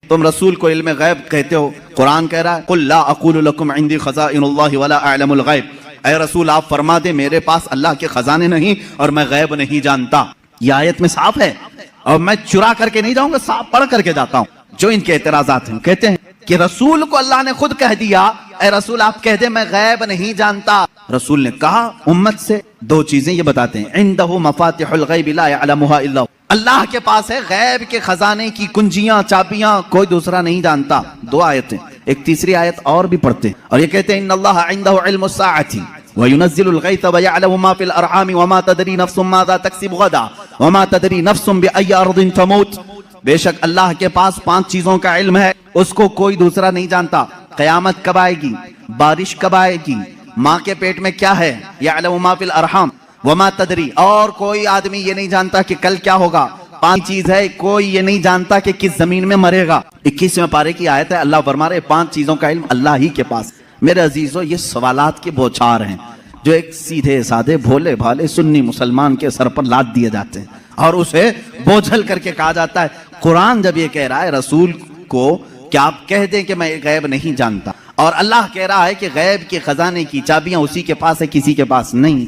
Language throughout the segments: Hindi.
तुम रसूल को इल्म गैब कहते हो, कुरान कह रहा है कुल ला अक़ूलु लकुम इंदी खज़ाइनुल्लाहि वला अअलमुल गैब। ऐ रसूल आप फरमा दे मेरे पास अल्लाह के खजाने नहीं और मैं गैब नहीं जानता। ये आयत में साफ है और मैं चुरा करके नहीं जाऊंगा, साफ पढ़ करके जाता हूं। जो इनके एतराजात हैं, कहते हैं कि रसूल को अल्लाह ने खुद कह दिया ऐ रसूल आप कह दे मैं गैब नहीं जानता। रसूल ने कहा उम्मत से दो चीजें ये बताते हैं, इंदहु मफातिहुल गैब ला यअलमुहा इल्ला हु, अल्लाह के पास है गैब के खजाने की कुंजियां चाबियां, कोई दूसरा नहीं जानता। दो आयतें, एक तीसरी आयत और भी पढ़ते हैं और ये कहते हैं इन्नल्लाह इंदहु इल्मुस साअति व युनज़्ज़िलुल गैथ व यअलमु मा फिल अरहाम व मा तदरी नफ्सुम माज़ा तक्सिबु गदा व मा तदरी नफ्सुम बिअय्यि अर्दिन तमूत। बेशक अल्लाह के पास 5 चीजों का इल्म है, उसको कोई दूसरा नहीं जानता। कयामत कब आएगी, बारिश कब आएगी, माँ के पेट में क्या है, यअलमु मा फिल अरहाम व मा तदरी, और कोई आदमी ये नहीं जानता कि कल क्या होगा। 5 चीज है, कोई ये नहीं जानता कि किस जमीन में मरेगा। 21वें पारे की आयत है, अल्लाह फरमा रहे 5 चीजों का इल्म अल्लाह ही के पास। मेरे अजीजों ये सवालात के बौछार हैं जो एक सीधे साधे भोले भाले सुन्नी मुसलमान के सर पर लाद दिए जाते हैं और उसे बोझल करके कहा जाता है। कुरान जब ये कह रहा है रसूल को कि आप कह दें कि मैं गैब नहीं जानता, और अल्लाह कह रहा है कि गैब के खजाने की चाबियां उसी के पास है, किसी के पास नहीं,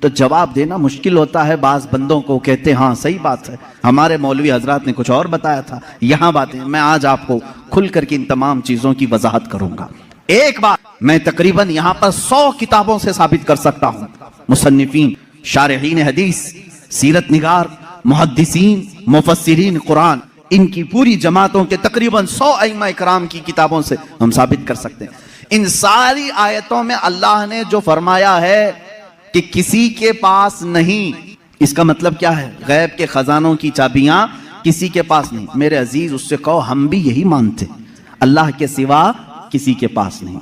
तो जवाब देना मुश्किल होता है। बाज बंदों को कहते हाँ सही बात है, हमारे मौलवी हजरात ने कुछ और बताया था, यहाँ बातें। मैं आज आपको खुल करके इन तमाम चीजों की वजाहत करूंगा। एक बात मैं तकरीबन यहाँ पर 100 किताबों से साबित कर सकता हूँ। मुसन्निफीन, शारिहीन हदीस, सीरत निगार, मुहद्दिसीन, मुफस्सिरीन कुरान, इनकी पूरी जमातों के तकरीबन 100 अइम्मा इकराम की किताबों से हम साबित कर सकते हैं। इन सारी आयतों में अल्लाह ने जो फरमाया है कि किसी के पास नहीं, इसका मतलब क्या है, गैब के खजानों की चाबियां किसी के पास नहीं। मेरे अजीज उससे कहो हम भी यही मानते, अल्लाह के सिवा किसी के पास नहीं।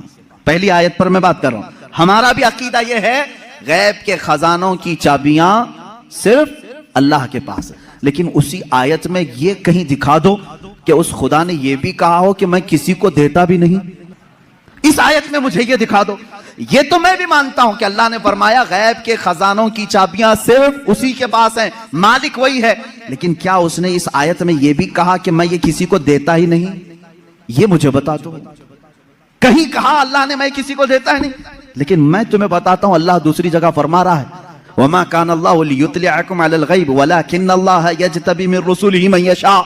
पहली आयत पर मैं बात कर रहा हूं, हमारा भी अकीदा यह है गैब के खजानों की चाबियां सिर्फ अल्लाह के पास है। लेकिन उसी आयत में यह कहीं दिखा दो कि उस खुदा ने यह भी कहा हो कि मैं किसी को देता भी नहीं। इस आयत में मुझे यह दिखा दो। ये तो मैं भी मानता हूं कि अल्लाह ने फरमाया गैब के खजानों की चाबियां सिर्फ उसी के पास हैं, मालिक वही है। लेकिन क्या उसने इस आयत में यह भी कहा कि मैं ये किसी को देता ही नहीं? ये मुझे बता दो। कहीं कहा अल्लाह ने मैं किसी को देता ही नहीं? लेकिन मैं तुम्हें बताता हूं अल्लाह दूसरी जगह फरमा रहा है वमा कान अल्लाहु लियुत्लिअकुम अलल गैब वलाकिन्नल्लाह यज्तबी मिन रुसुलिही मन यशा।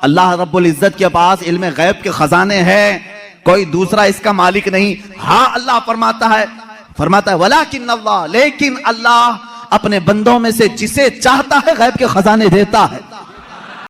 अल्लाह रब्बुल इज्जत के पास इल्म गैब के खजाने हैं, कोई दूसरा इसका मालिक नहीं। हाँ अल्लाह फरमाता है वलाकिन्नल्लाह, लेकिन अल्लाह अपने बंदों में से जिसे चाहता है गैब के खजाने देता है।